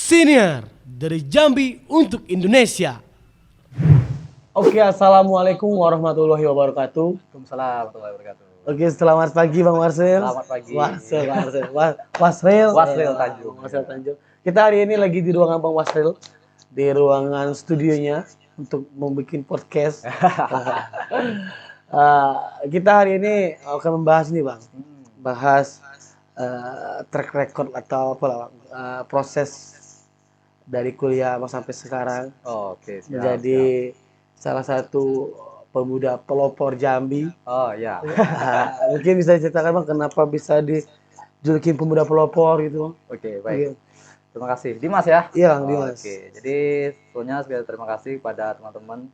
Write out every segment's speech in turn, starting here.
Senior dari Jambi untuk Indonesia. Oke, assalamualaikum warahmatullahi wabarakatuh. Waalaikumsalam warahmatullahi wabarakatuh. Oke, selamat pagi Bang Marcel. Selamat pagi. Wasril. Wasril Tanjung. Wasril Tanjung. Kita hari ini lagi di ruangan Bang Wasril, di ruangan studionya untuk membuat podcast. Kita hari ini akan membahas ini Bang, bahas track record atau apa lah, Bang, proses dari kuliah Bang sampai sekarang. Oke, siap, Menjadi salah satu pemuda pelopor Jambi. Oh ya. Mungkin bisa ceritakan Bang kenapa bisa dijulukin pemuda pelopor gitu Bang? Oke, baik. Terima kasih. Dimas ya? Iya Bang, Dimas. Oke, jadi sebelumnya sekali terima kasih kepada teman-teman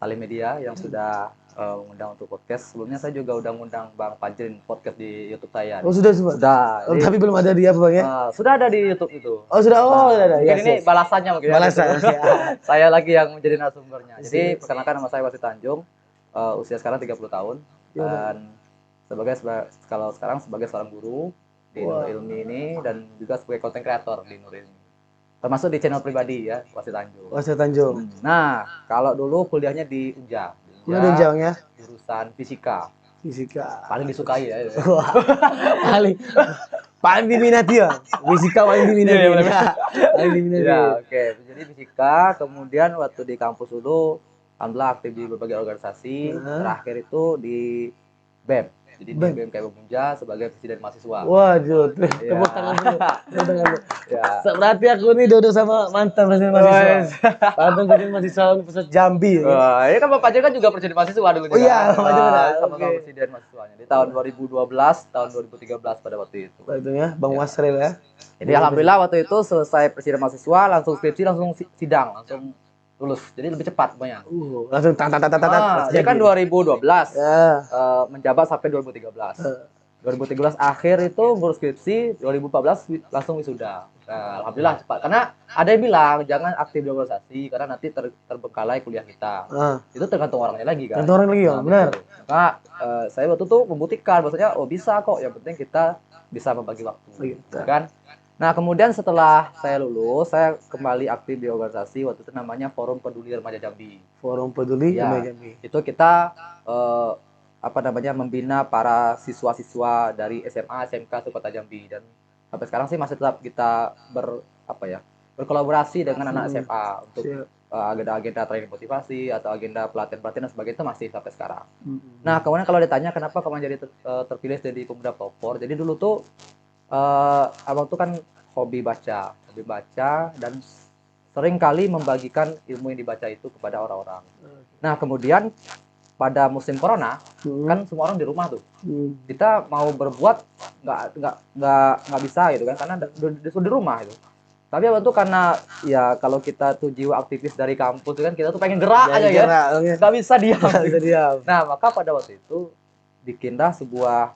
Salim Media yang sudah mengundang untuk podcast. Sebelumnya saya juga udah ngundang Bang Fajrin podcast di YouTube saya. Oh sudah semua? Sudah. Oh, tapi belum ada di apa Bang ya? Sudah ada di YouTube itu. Oh sudah, sudah ada. Mungkin Ya, ini siap. balasannya mungkin. Balasan, Ya. siap. Saya lagi yang menjadi narasumbernya. Jadi Siap. perkenalkan nama saya Wasit Tanjung. Usia sekarang 30 tahun Ya, dan kalau sekarang sebagai seorang guru di Nur Ilmi ini dan juga sebagai content creator di Nur Ilmi. Termasuk di channel pribadi ya, Wasit Tanjung. Wasril Tanjung. Nah, kalau dulu kuliahnya di UNJA. Kuliah di Jang ya? Jurusan fisika. Fisika. Paling disukai ya. Wah, paling diminati ya. Fisika paling diminati. Iya, Ya, paling diminati. Ya, oke. Jadi fisika, kemudian waktu di kampus dulu alhamdulillah aktif di berbagai organisasi. Terakhir itu di BEM. Jadi di BMK Unja sebagai presiden mahasiswa. Waduh, Iya. tepuk tangan dulu. Tepuk tangan dulu. Ya. Berarti aku nih duduk sama mantan presiden mahasiswa. Mantan presiden mahasiswa Universitas Jambi. Ya. Wah, ini kan Bapak Jeng kan juga presiden mahasiswa dulu. Oh iya, Bapak Jeng ada. Sama-sama Oke. presiden mahasiswanya. Di tahun 2012, tahun 2013 pada waktu itu. Itu ya, Bang Wasril ya. Jadi alhamdulillah waktu itu selesai presiden mahasiswa, langsung skripsi, langsung sidang, langsung lulus. Jadi lebih cepat pokoknya. Langsung Jadi kan 2012 Ya. menjabat sampai 2013. 2013 akhir itu ngurus skripsi, 2014 langsung wisuda. Nah, alhamdulillah cepat. Karena ada yang bilang jangan aktif di organisasi karena nanti terbengkalai kuliah kita. Itu tergantung orangnya lagi kan. Tentu orang lagi ya, benar. Betul. Maka saya waktu itu membuktikan bahwasanya bisa kok, yang penting kita bisa membagi waktu. Gitu. Kan? Nah, kemudian setelah saya lulus, saya kembali aktif di organisasi waktu itu namanya Forum Peduli Remaja Jambi. Forum Peduli Ya, Remaja Jambi. itu kita membina para siswa-siswa dari SMA, SMK Kota Jambi, dan sampai sekarang sih masih tetap kita berkolaborasi dengan anak SMA untuk agenda-agenda training motivasi atau agenda pelatihan-pelatihan dan sebagainya, itu masih sampai sekarang. Nah, kemudian kalau ditanya kenapa kamu jadi terpilih jadi pemuda pelopor, jadi dulu tuh abang tuh kan hobi baca dan sering kali membagikan ilmu yang dibaca itu kepada orang-orang. Nah, kemudian pada musim corona kan semua orang di rumah tuh, kita mau berbuat nggak bisa gitu kan, karena disuruh di rumah itu. Tapi abang tuh karena ya kalau kita tuh jiwa aktivis dari kampus kan, kita tuh pengen gerak aja ya, nggak bisa diam. Bisa diam. Nah, maka pada waktu itu bikinlah sebuah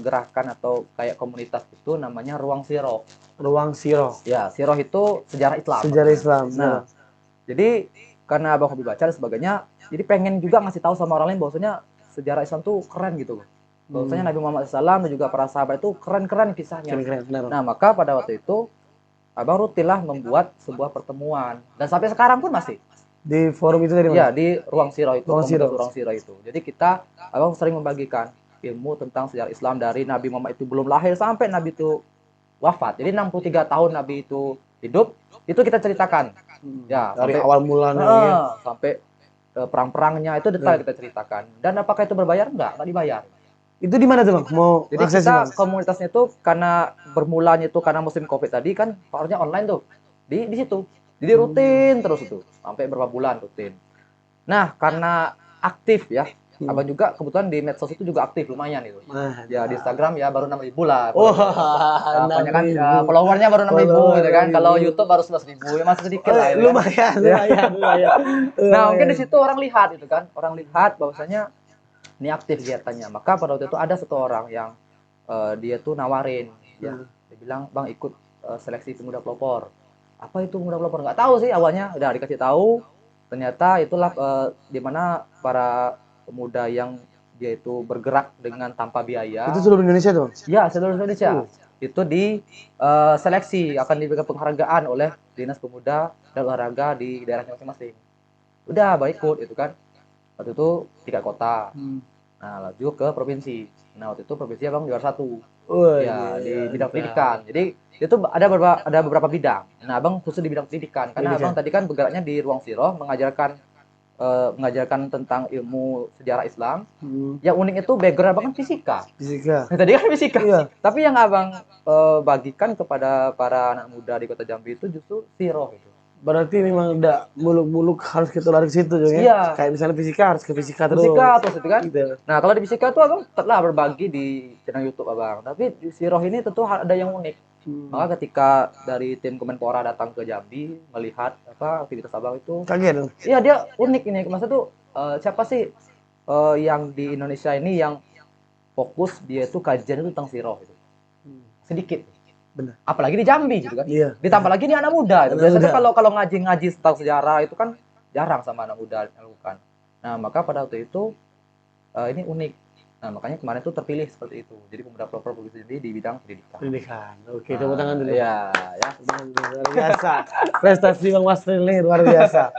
gerakan atau kayak komunitas itu namanya Ruang Siroh. Ruang Siroh. Ya, Siroh itu sejarah Islam. Sejarah Islam. Nah, jadi karena abang hobi baca dan sebagainya, jadi pengen juga ngasih tahu sama orang lain bahwasanya sejarah Islam tuh keren gitu loh. Bahwasanya Nabi Muhammad SAW dan juga para sahabat itu keren-keren kisahnya. Keren, benar. Nah, maka pada waktu itu abang rutinlah membuat sebuah pertemuan dan sampai sekarang pun masih Di forum itu tadi Mas? ya di Ruang Siroh itu, Ruang Siroh. Ruang Siroh itu. Jadi kita abang sering membagikan ilmu tentang sejarah Islam dari Nabi Muhammad itu belum lahir sampai Nabi itu wafat. Jadi 63 tahun Nabi itu hidup, itu kita ceritakan. Ya, Dari sampai awal mulanya ya. sampai perang-perangnya itu detail kita ceritakan. Dan apakah itu berbayar? Enggak dibayar. Itu di mana tuh Bang? Mau Jadi akses kita Bang? komunitasnya itu karena bermulanya itu karena musim Covid tadi kan harusnya online tuh. Di situ. Jadi rutin terus itu sampai berapa bulan rutin. Nah, karena aktif ya, abang juga kebetulan di medsos itu juga aktif lumayan itu. Ya di Instagram ya baru 6.000 lah. Apanya kan followernya baru 6.000 gitu kan. Kalau YouTube baru 11.000 ya masih sedikit lah. Itu kan. Lumayan. Nah, mungkin di situ orang lihat itu kan. Orang lihat bahwasanya ini aktif kegiatannya. Maka pada waktu itu ada satu orang yang dia tuh nawarin ya. Dia bilang, "Bang, ikut seleksi pemuda pelopor." Apa itu pemuda pelopor? Nggak tahu sih awalnya. Udah dikasih tahu. Ternyata itulah di mana para pemuda yang dia itu bergerak dengan tanpa biaya. Itu seluruh Indonesia tuh Bang? Ya, seluruh Indonesia. itu di seleksi, akan diberikan penghargaan oleh Dinas Pemuda dan Olahraga di daerahnya masing-masing. Udah Abang ikut itu kan. Waktu itu tingkat kota. Nah, laju ke provinsi. Nah, waktu itu provinsi Abang juara 1. Wah, Ya, di iya, bidang iya. pendidikan. Jadi itu ada beberapa bidang. Nah, Abang khusus di bidang pendidikan karena Pendidikan. Abang tadi kan bergeraknya di ruang siroh mengajarkan tentang ilmu sejarah Islam. Yang unik itu background Abang kan fisika. Fisika. Nah, tadi kan fisika. Iya. Tapi yang Abang bagikan kepada para anak muda di Kota Jambi itu justru siroh itu. Berarti memang udah muluk-muluk harus kita lari ke situ juga ya. Iya. Kayak misalnya fisika harus ke fisika terus. Fisika terus itu kan. Gitu. Nah, kalau di fisika tuh Abang telah berbagi di channel YouTube Abang. Tapi di siroh ini tentu ada yang unik. Maka ketika dari tim Kemenpora datang ke Jambi melihat aktivitas Abang itu, Kaget dong. iya dia unik ini. Maksudnya tuh siapa sih yang di Indonesia ini yang fokus dia itu kajian itu tentang siroh itu. Sedikit. Benar. Apalagi di Jambi gitu kan. Iya. Ditambah lagi ini anak muda. Itu. Anak Biasanya muda. kalau ngaji tentang sejarah itu kan jarang sama anak muda yang lakukan. Nah, maka pada waktu itu ini unik. Nah, makanya kemarin tuh terpilih seperti itu. Jadi pemuda pelopor Provinsi Jambi di bidang pendidikan. Pendidikan. Oke, tepuk tangan dulu. Iya, ya. Luar biasa. Prestasi Bang Masril ini luar biasa.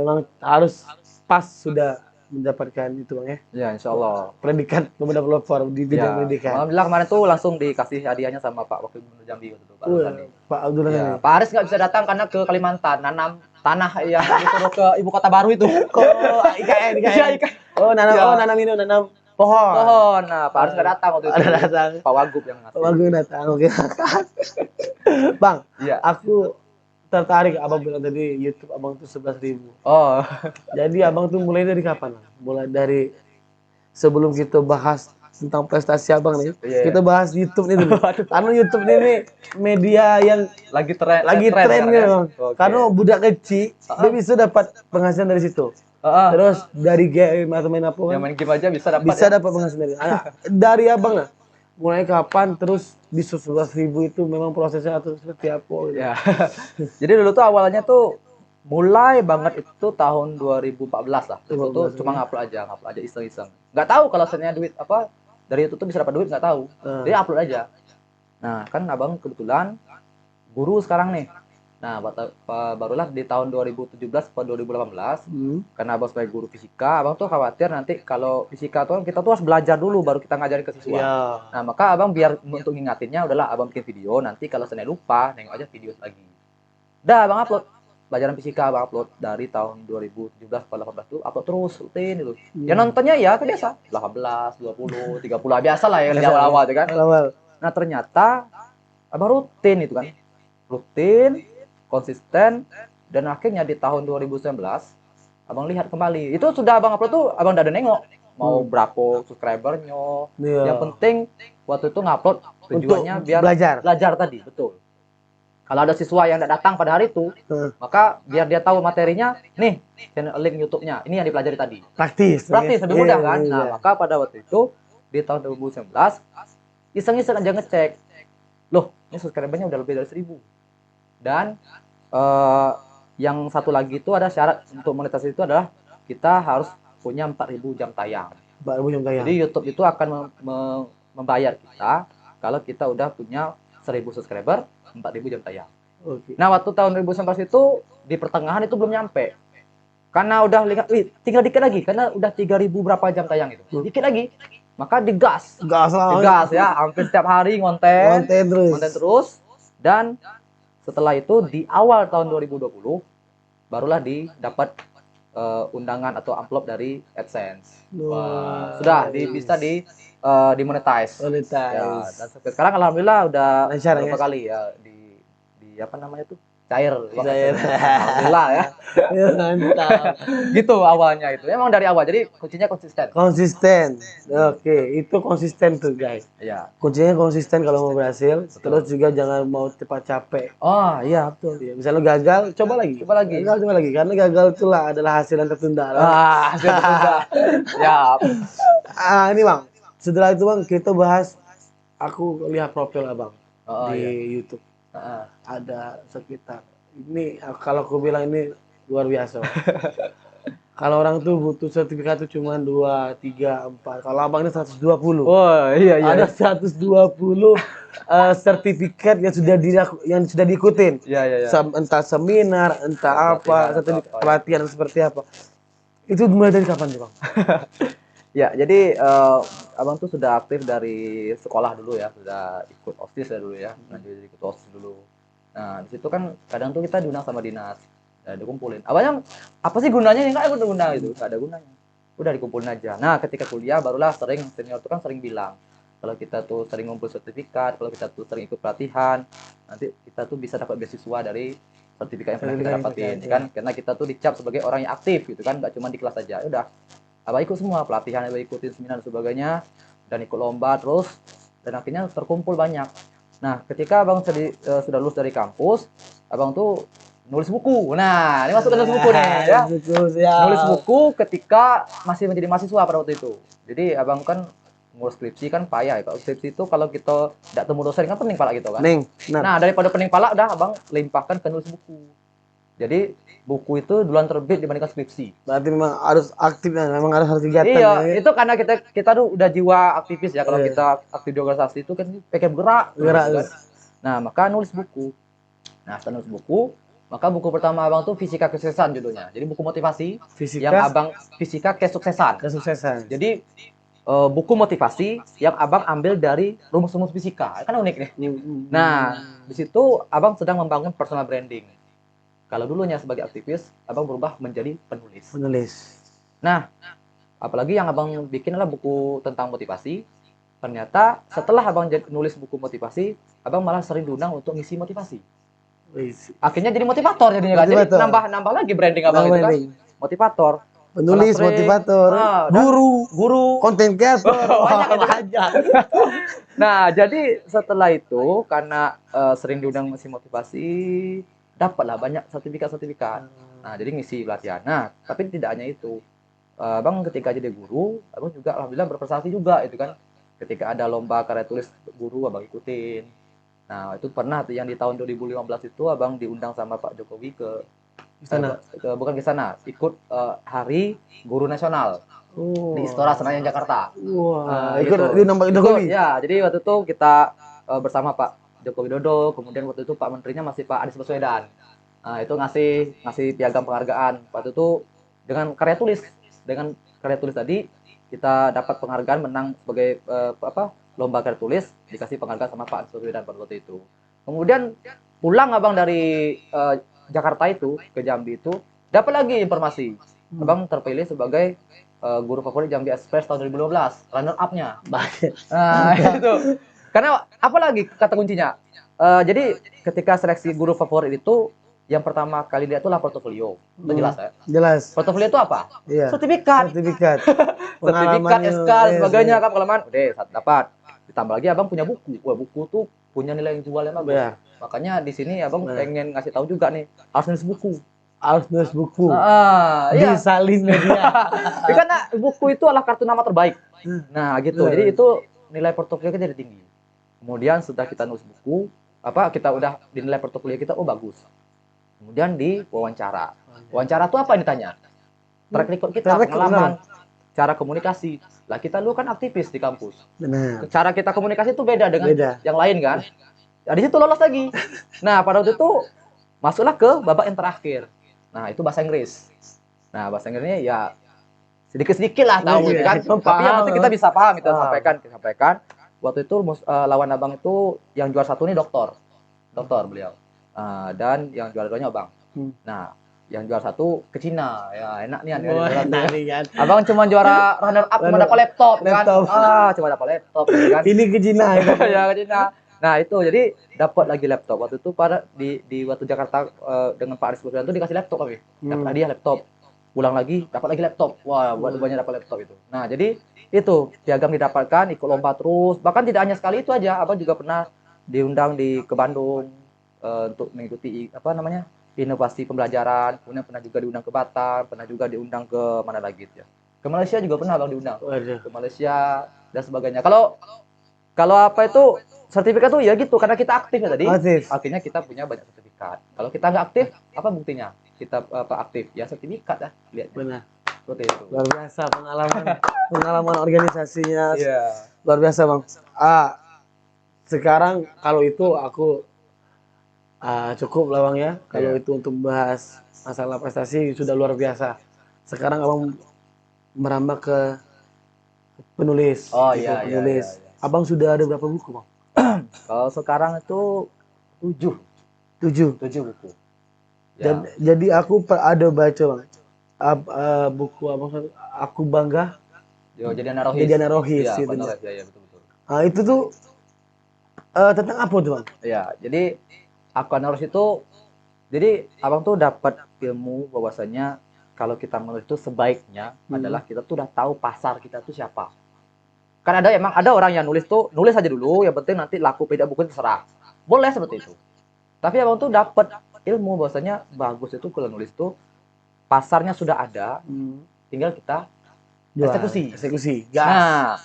Memang harus pas sudah mendapatkan itu Bang ya. Ya, insya Allah. Predikat pemuda pelopor di bidang Ya, pendidikan. alhamdulillah kemarin tuh langsung dikasih hadiahnya sama Pak Wakil Gubernur Jambi waktu itu, Pak Rosani. Pak Abdullah Ya, ini. Pak Aris nggak bisa datang karena ke Kalimantan nanam tanah yang disuruh ke ibu kota baru itu. Oh, IKN. Iya, IKN. Oh, nanam Ya. nanam pohon. Pohon. Nah, Pak Aris nggak datang waktu itu. Ada datang. Pak Wagub yang ngasih. Bagus datang. Oke. Bang, Iya. aku tertarik Abang bilang tadi YouTube Abang tuh 11.000. Oh. Jadi Abang tuh mulai dari kapan? Bang? Mulai dari sebelum kita bahas tentang prestasi Abang nih, Iya. kita bahas YouTube nih dulu. Karena YouTube ini media yang lagi lagi tren sekarang gitu, ya? Bang. Oke. Karena budak kecil dia bisa dapat penghasilan dari situ. Heeh. Terus dari game atau main apa Yang kan, main game aja bisa dapat. bisa ya? dapat penghasilan dari. Dari Abang lah. Mulai kapan terus di 11.000 itu memang prosesnya atau seperti apa gitu. Ya. Jadi dulu tuh awalnya tuh mulai banget itu tahun 2014 lah. Itu tuh 2014, cuma ngupload aja iseng-iseng. Nggak tahu kalau sebenarnya duit apa dari itu tuh bisa dapat duit nggak tahu. Jadi upload aja. Nah, kan Abang kebetulan guru sekarang nih. Nah, barulah di tahun 2017 atau 2018 karena Abang sebagai guru fisika, Abang tuh khawatir nanti kalau fisika tuh kita tuh harus belajar dulu baru kita ngajarin ke siswa. Iya. Nah, maka Abang biar untuk ngingatinnya udahlah Abang bikin video, nanti kalau saya lupa nengok aja video lagi. Dah Abang upload. Pelajaran fisika Abang upload dari tahun 2017 atau 2018 tuh upload terus rutin itu. Ya nontonnya ya kayak biasa, 18, 20, 30 biasa lah ya di awal-awal tuh kan. Awal. Nah, ternyata Abang rutin itu kan. Rutin, konsisten, dan akhirnya di tahun 2019 Abang lihat kembali. Itu sudah Abang upload tuh Abang udah ada nengok mau berapa subscribernya. Iya. Yang penting waktu itu ngupload tujuannya Untuk biar belajar tadi, betul. Kalau ada siswa yang tidak datang pada hari itu, maka biar dia tahu materinya, nih channel link YouTube-nya, ini yang dipelajari tadi. Praktis Lebih mudah kan? Iya. Nah, maka pada waktu itu di tahun 2019 iseng-iseng aja ngecek. Loh, ini subscribernya udah lebih dari 1.000. Dan yang satu lagi itu ada syarat untuk monetisasi itu adalah kita harus punya 4.000 jam tayang. 4.000 jam tayang. Jadi YouTube itu akan membayar kita kalau kita udah punya 1.000 subscriber, 4.000 jam tayang. Oke. Nah, waktu tahun 2019 itu di pertengahan itu belum nyampe. Karena udah lihat, tinggal dikit lagi karena udah 3.000 berapa jam tayang itu. Dikit lagi. Maka digas. Gas lah. Digas ya, hampir setiap hari ngonten terus. Dan setelah itu di awal tahun 2020 barulah didapat undangan atau amplop dari AdSense. Wah, sudah bisa dimonetize. Ya, dan sampai sekarang alhamdulillah udah lancar, berapa ya? kali ya di apa namanya tuh? Cair. Cair. Alhamdulillah ya. Ya, mantap. Gitu awalnya itu. Emang dari awal. Jadi kuncinya konsisten. Konsisten. Oke, itu konsisten tuh guys. Iya. Kuncinya konsisten kalau mau berhasil. Terus juga jangan mau cepat capek. Oh, iya betul. Ya, misalnya gagal, coba lagi. Coba lagi. Gagal, coba lagi. Karena gagal itulah adalah hasil yang tertunda. Hasil tertunda. Ya. Ini Bang. Setelah itu Bang, kita bahas. Aku lihat profil Abang di YouTube. Ada sekitar ini kalau aku bilang ini luar biasa. Kalau orang tuh butuh sertifikat tuh cuma 2, 3, 4. Kalau abang ini 120. Oh iya Ada 120 sertifikat yang sudah diikutin. Iya iya iya. Entah seminar, entah Pelatihan apa, atau sertifikat apa, ya. pelatihan seperti apa. Itu mulai dari kapan tuh, Bang? Ya, jadi abang tuh sudah aktif dari sekolah dulu ya, sudah ikut OSIS ya dulu ya, nah jadi ikut OSIS dulu. Nah, di situ kan kadang tuh kita diundang sama dinas, dan dikumpulin. Abang apa sih gunanya? Nggak ada guna gitu, nggak ada gunanya. Udah dikumpulin aja. Nah, ketika kuliah barulah senior tuh kan sering bilang, kalau kita tuh sering ngumpul sertifikat, kalau kita tuh sering ikut pelatihan, nanti kita tuh bisa dapat beasiswa dari sertifikat yang pernah kita dapatin, kan? Karena kita tuh dicap sebagai orang yang aktif gitu kan, nggak cuma di kelas aja. Udah, abang ikut semua pelatihan, abang ikutin seminar dan sebagainya, dan ikut lomba terus, dan akhirnya terkumpul banyak. Nah, ketika abang sudah lulus dari kampus, abang tuh nulis buku. Nah, ini masuk ke nulis buku nih ya. Nulis buku ketika masih menjadi mahasiswa pada waktu itu. Jadi abang kan ngurus skripsi kan payah ya. Kalau skripsi itu kalau kita tidak temu dosen kan pening pala gitu kan. Nah, daripada pening pala udah abang limpahkan ke nulis buku. Jadi buku itu duluan terbit dibandingkan skripsi. Berarti memang harus aktif ya, memang harus kegiatan. Iya, ya. itu karena kita tuh udah jiwa aktivis ya. Kalau kita aktif di organisasi itu kan pengen bergerak. Kan? Nah, maka nulis buku. Nah, setelah nulis buku, maka buku pertama abang tuh Fisika Kesuksesan judulnya. Jadi buku motivasi yang abang Fisika Kesuksesan. Jadi buku motivasi yang abang ambil dari rumus-rumus fisika. Kan unik nih. Nah, di situ abang sedang membangun personal branding. Kalau dulunya sebagai aktivis, abang berubah menjadi penulis. Nah, apalagi yang abang bikin adalah buku tentang motivasi. Ternyata setelah abang nulis buku motivasi, abang malah sering diundang untuk ngisi motivasi. Akhirnya jadi motivator jadinya kan. Jadi nambah lagi branding abang itu kan. Motivator. Penulis, motivator, guru, konten kreator, banyak. Nah, jadi setelah itu karena sering diundang ngisi motivasi, dapatlah banyak sertifikat. Nah, jadi ngisi pelatihan. Nah, tapi tidak hanya itu. Abang ketika jadi guru, abang juga alhamdulillah berprestasi juga itu kan. Ketika ada lomba karya tulis guru, abang ikutin. Nah, itu pernah tuh yang di tahun 2015 itu abang diundang sama Pak Jokowi ke sana. Bukan ke sana, ikut Hari Guru Nasional di Istora Senayan Jakarta. Wah, ikut diundang Pak Jokowi. Ya, jadi waktu itu kita bersama Pak Joko Widodo, kemudian waktu itu Pak Menterinya masih Pak Anies Baswedan. Nah, itu ngasih piagam penghargaan. Waktu itu dengan karya tulis tadi kita dapat penghargaan, menang sebagai lomba karya tulis, dikasih penghargaan sama Pak Anies Baswedan pada waktu itu. Kemudian pulang abang dari Jakarta itu ke Jambi itu dapat lagi informasi. Abang terpilih sebagai guru favorit Jambi Express tahun 2012, runner up-nya. Nah, itu. Karena apalagi kata kuncinya. Jadi ketika seleksi guru favorit itu yang pertama kali lihat itulah portofolio. Itu jelas ya? Jelas. Portofolio itu apa? Iya. Sertifikat. Sertifikat, SK, sebagainya kan pengalaman. Udah dapat. Ditambah lagi abang punya buku. Wah, buku tuh punya nilai yang jual yang bagus. Ya. Makanya di sini abang pengen ngasih tahu juga nih, harus nulis buku. Iya. Disalin media. Karena buku itu adalah kartu nama terbaik. Nah, gitu. Jadi itu nilai portofolio kita jadi tinggi. Kemudian setelah kita nulis buku, kita udah di nilai portofolio kita, bagus. Kemudian di wawancara. Wawancara tuh apa yang ditanya? Track record kita, pengalaman, cara komunikasi. Lah kita dulu kan aktivis di kampus. Benar. Cara kita komunikasi itu beda dengan yang lain kan. Nah, di situ lolos lagi. Nah, pada waktu itu masuklah ke babak yang terakhir. Nah, itu bahasa Inggris. Nah, bahasa Inggrisnya ya sedikit-sedikit lah tahu kan. Tapi yang penting kita bisa paham, kita sampaikan. Waktu itu lawan abang itu yang juara satu ini doktor beliau, dan yang juara duanya abang. Nah, yang juara satu ke Cina, ya enak nih kan. Abang cuma juara runner up, cuma dapat laptop kan. Cuma dapat laptop kan. Ini ke Cina ya ke Cina. Nah, itu jadi dapat lagi laptop. Waktu itu di waktu Jakarta dengan Pak Anies Baswedan itu dikasih laptop kami. Dapat hadiah laptop. Pulang lagi dapat lagi laptop. Wah, banyak dapat laptop itu. Nah, jadi itu piagam didapatkan, ikut lomba terus. Bahkan tidak hanya sekali itu aja, abang juga pernah diundang ke Bandung untuk mengikuti inovasi pembelajaran. Kemudian pernah juga diundang ke Batam, pernah juga diundang ke mana lagi ya. Ke Malaysia juga pernah abang diundang. Ke Malaysia dan sebagainya. Kalau sertifikat tuh ya gitu, karena kita aktif ya tadi. Akhirnya kita punya banyak sertifikat. Kalau kita nggak aktif, apa buktinya? Kita aktif ya sertifikat ya, lihat. Benar. Seperti itu. Luar biasa pengalaman organisasinya. Iya. Luar biasa bang. Sekarang kalau itu aku cukup lah bang ya. Kalau Iya. itu untuk bahas masalah prestasi sudah luar biasa. Sekarang abang merambah ke penulis. Oh Gitu, iya, iya, penulis. iya, iya. Abang sudah ada berapa buku bang? Kalau sekarang itu 7, 7. 7 buku. Dan Ya. jadi aku ada baca bang. Buku apa? Aku bangga Yo, jadi anak rohis. jadi anak rohis Iya, gitu. Pak ya, betul betul. Itu tuh tentang apa tuh bang? Iya, jadi aku anak rohis itu, jadi abang tuh dapat ilmu bahwasanya kalau kita menulis itu sebaiknya adalah kita tuh udah tahu pasar kita tuh siapa. Kan emang ada orang yang nulis tuh nulis aja dulu, yang penting nanti laku beda buku terserah. Boleh seperti itu. Tapi abang tuh dapat ilmu bahwasanya bagus itu kalau nulis tuh pasarnya sudah ada, tinggal kita eksekusi. Eksekusi. Gas. Nah,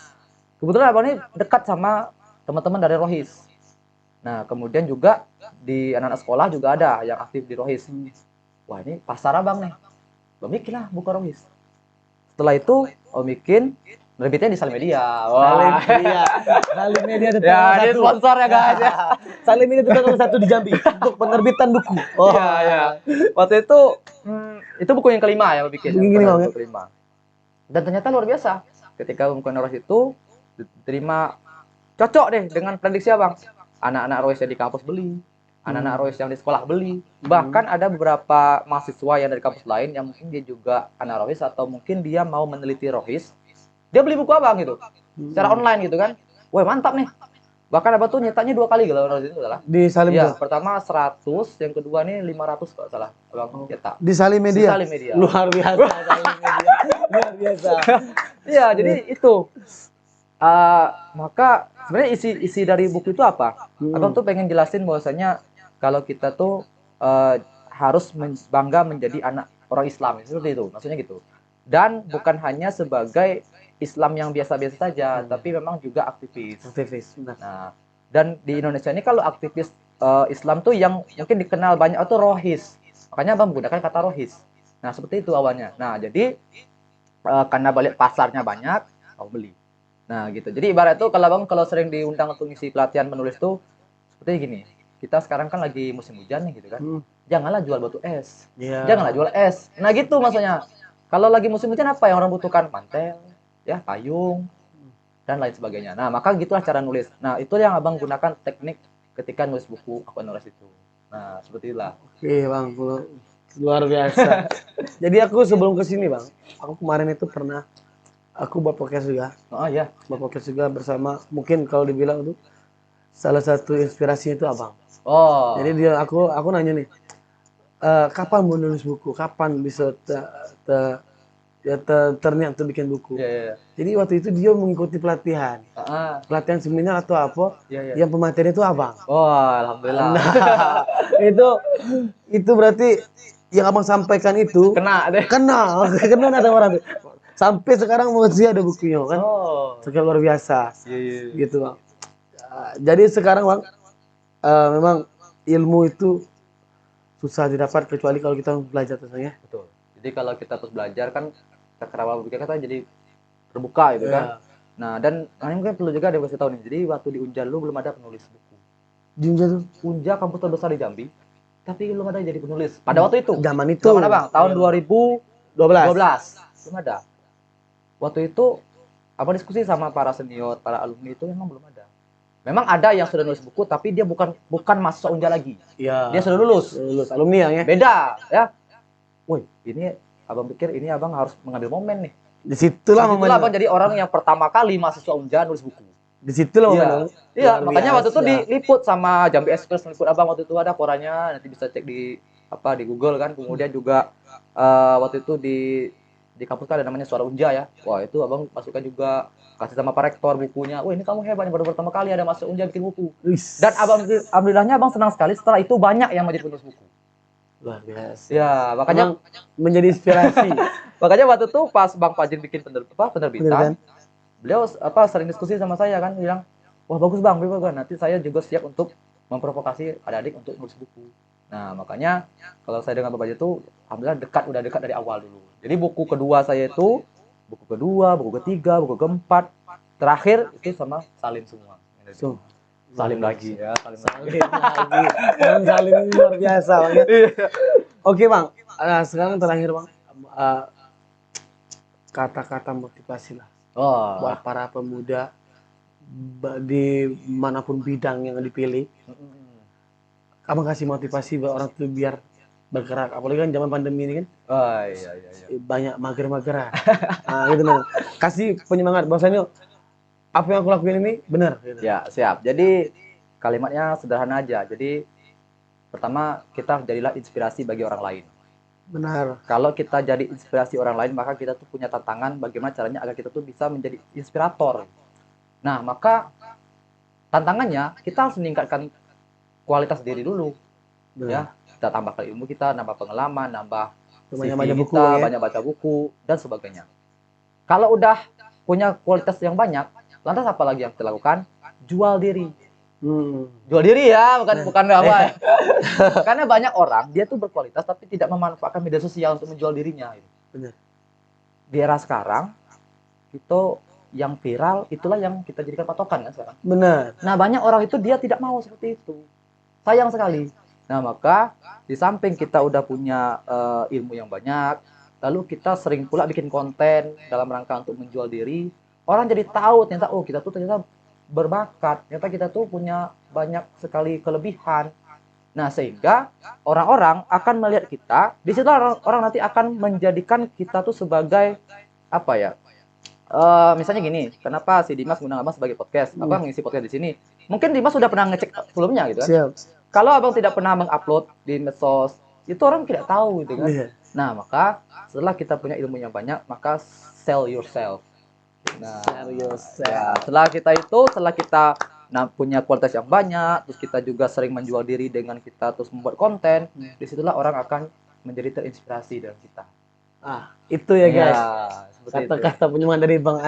kebetulan abang ini dekat sama teman-teman dari Rohis. Nah, kemudian juga di anak-anak sekolah juga ada yang aktif di Rohis. Wah, ini pasar abang nih. Abang bikin lah buku Rohis. Setelah itu, abang bikin nerbitnya di Salim Media. Wah. Salim Media tetap Ya, nomor ini satu. sponsor ya guys ya. Salim Media tetap nomor 1 di Jambi untuk penerbitan buku. Oh, Iya, iya. Waktu itu buku yang kelima yang abang bikin. Buku yang kelima, buku kelima. Dan ternyata luar biasa. Ketika buku Rohis itu diterima cocok deh dengan prediksi abang. Anak-anak Rohis yang di kampus beli, anak-anak Rohis yang di sekolah beli. Bahkan ada beberapa mahasiswa yang dari kampus lain yang mungkin dia juga anak Rohis atau mungkin dia mau meneliti Rohis. Dia beli buku abang gitu, secara online gitu kan. Wah mantap nih. Bahkan abang tuh nyetaknya 2 kali kalau Rohis itu salah. di Salim Iya, Media. pertama 100, yang kedua nih 500 kalau salah. Abang cetak. Di Salim Media. Di Salim Media. Luar biasa Salim Media. Luar biasa. Iya, jadi itu. Maka sebenarnya isi dari buku itu apa? Abang tuh pengen jelasin bahwasanya kalau kita tuh harus bangga menjadi anak orang Islam seperti itu, maksudnya gitu. Dan bukan hanya sebagai Islam yang biasa-biasa saja, tapi memang juga aktivis. Aktivis. Nah, dan di Indonesia ini kalau aktivis Islam tuh yang mungkin dikenal banyak itu Rohis. Makanya abang menggunakan kata Rohis. Nah, seperti itu awalnya. Nah, jadi karena balik pasarnya banyak, abang beli. Nah gitu. Jadi ibarat itu kalau sering diundang untuk ngisi pelatihan menulis tuh seperti gini. Kita sekarang kan lagi musim hujan nih gitu kan. Janganlah jual batu es. Iya. Janganlah jual es. Nah gitu maksudnya. Kalau lagi musim hujan apa yang orang butuhkan? Mantel, ya, payung, dan lain sebagainya. Nah, maka gitulah cara nulis. Nah, itu yang abang gunakan teknik ketika nulis buku aku nulis itu. Nah, seperti itulah. Oke, Bang. Luar biasa. Jadi aku sebelum kesini Bang, aku kemarin itu pernah aku buat podcast juga. Oh iya. Buat podcast juga bersama, mungkin kalau dibilang tuh salah satu inspirasinya itu abang. Oh. Jadi aku nanya nih, kapan mau nulis buku? Kapan bisa terniat untuk bikin buku? Iya, iya. Jadi waktu itu dia mengikuti pelatihan. Pelatihan seminar atau apa? Iya. Yang pemateri itu abang. Oh, alhamdulillah. Nah, itu berarti yang abang sampaikan itu Kena deh. kena ada orang tuh. Sampai sekarang masih ada bukunya kan. Oh. Sekali luar biasa. Iya. Gitu Bang. Jadi sekarang Bang, memang ilmu itu susah didapat kecuali kalau kita belajar tentunya. Betul. Jadi kalau kita terus belajar kan cakrawala berpikir kita jadi terbuka gitu kan. Nah, dan ini mungkin perlu juga ada kasih tahu nih. Jadi waktu di Unja lu belum ada penulis buku. Di Unja tuh? Unja kampus terbesar di Jambi, tapi belum ada yang jadi penulis. Pada waktu itu. Zaman itu. Zaman Bang, tahun 2012. Belum ada. Waktu itu apa diskusi sama para senior, para alumni itu memang belum ada. Memang ada yang sudah nulis buku tapi dia bukan mahasiswa Unja lagi. Iya. Dia sudah lulus alumni ya. Beda ya. Woi, ini abang pikir ini abang harus mengambil momen nih. Disitulah abang jadi orang yang pertama kali mahasiswa Unja nulis buku. Disitulah momen. Iya, makanya waktu itu diliput sama Jambi Express, meliput abang waktu itu, ada korannya, nanti bisa cek di Google kan. Kemudian juga waktu itu di kampus kan ada namanya Suara Unja ya. Wah, itu abang masukkan juga, kasih sama Pak Rektor bukunya. Wah, ini kamu hebat, baru pertama kali ada masuk Unja bikin buku. Dan alhamdulillahnya abang senang sekali setelah itu banyak yang menjadi penulis buku. Luar biasa. Ya, makanya menjadi inspirasi. Makanya waktu itu pas Bang Fajrin bikin penerbitan, beliau sering diskusi sama saya kan, bilang, wah bagus Bang, nanti saya juga siap untuk memprovokasi adik-adik untuk nulis buku. Nah, makanya kalau saya dengan Bapak itu alhamdulillah udah dekat dari awal dulu. Jadi buku kedua saya itu buku kedua, buku ketiga, buku keempat, terakhir itu sama Salim semua. So, Salim lagi ya, salim lagi. Salim lagi. Bang Salim ini luar biasa Bang ya. Oke Bang, sekarang terakhir Bang, kata-kata motivasi lah Oh, buat para pemuda di manapun bidang yang dipilih. Abang kasih motivasi buat orang tuh biar bergerak. Apalagi kan zaman pandemi ini kan oh iya iya iya. banyak mager-mageran. Nah, gitu Bang. Kasih penyemangat bahwasanya apa yang aku lakuin ini benar gitu. Ya, siap. Jadi kalimatnya sederhana aja. Jadi pertama kita jadilah inspirasi bagi orang lain. Benar. Kalau kita jadi inspirasi orang lain, maka kita tuh punya tantangan bagaimana caranya agar kita tuh bisa menjadi inspirator. Nah, maka tantangannya kita harus meningkatkan kualitas diri dulu. Benar. Ya, kita tambahkan ilmu kita, nambah pengalaman, nambah Banyak CV baca buku kita, ya. banyak baca buku dan sebagainya. Kalau udah punya kualitas yang banyak, lantas apa lagi yang kita lakukan? Jual diri. Jual diri ya, bukan apa. Karena banyak orang dia tuh berkualitas tapi tidak memanfaatkan media sosial untuk menjual dirinya. Benar. Di era sekarang itu yang viral itulah yang kita jadikan patokan kan sekarang. Benar. Nah, banyak orang itu dia tidak mau seperti itu. Sayang sekali. Nah, maka di samping kita udah punya ilmu yang banyak, lalu kita sering pula bikin konten dalam rangka untuk menjual diri, orang jadi tahu ternyata oh kita tuh ternyata berbakat, ternyata kita tuh punya banyak sekali kelebihan. Nah, sehingga orang-orang akan melihat kita, di situ orang nanti akan menjadikan kita tuh sebagai apa ya? Misalnya gini, kenapa si Dimas ngundang Abang sebagai podcast? Abang ngisi podcast di sini. Mungkin Dimas sudah pernah ngecek sebelumnya gitu kan. Siap. Kalau Abang tidak pernah mengupload di medsos, itu orang tidak tahu gitu kan. Iya. Nah, maka setelah kita punya ilmu yang banyak, maka sell yourself. Nah, Serius. ya, setelah kita punya kualitas yang banyak, terus kita juga sering menjual diri dengan kita terus membuat konten, disitulah orang akan menjadi terinspirasi dengan kita. Itu ya guys. Seperti itu. Kata-kata penyemangat dari Bang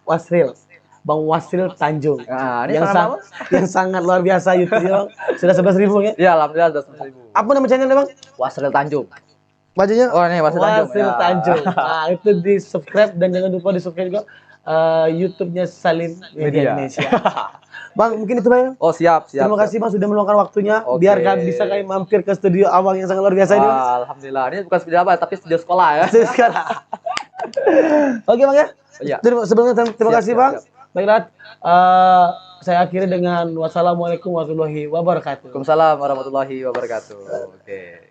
Wasril. Bang Wasril Tanjung. Nah, ini yang, sama yang sangat luar biasa YouTube-nya Bang. Sudah 11.000 ya. ya, alhamdulillah sudah 100.000. Apa nama channelnya Bang? Wasril Tanjung. Bacanya? Oh, ini Wasril Tanjung. Wasril Ya. Tanjung. Nah, itu di subscribe dan jangan lupa di subscribe juga YouTube-nya Salim Media Indonesia. Bang, mungkin itu Bang. Oh, siap. Terima kasih Bang sudah meluangkan waktunya. Oke. Biar bisa kami mampir ke studio Abang yang sangat luar biasa ini Bang. Alhamdulillah. Ini bukan studio apa, tapi studio sekolah ya. Sekarang. Oke Bang ya. Iya. Sebelumnya terima kasih siap, Bang. siap. Baiklah, saya akhiri dengan wassalamualaikum warahmatullahi wabarakatuh. Waalaikumsalam warahmatullahi wabarakatuh. Oke.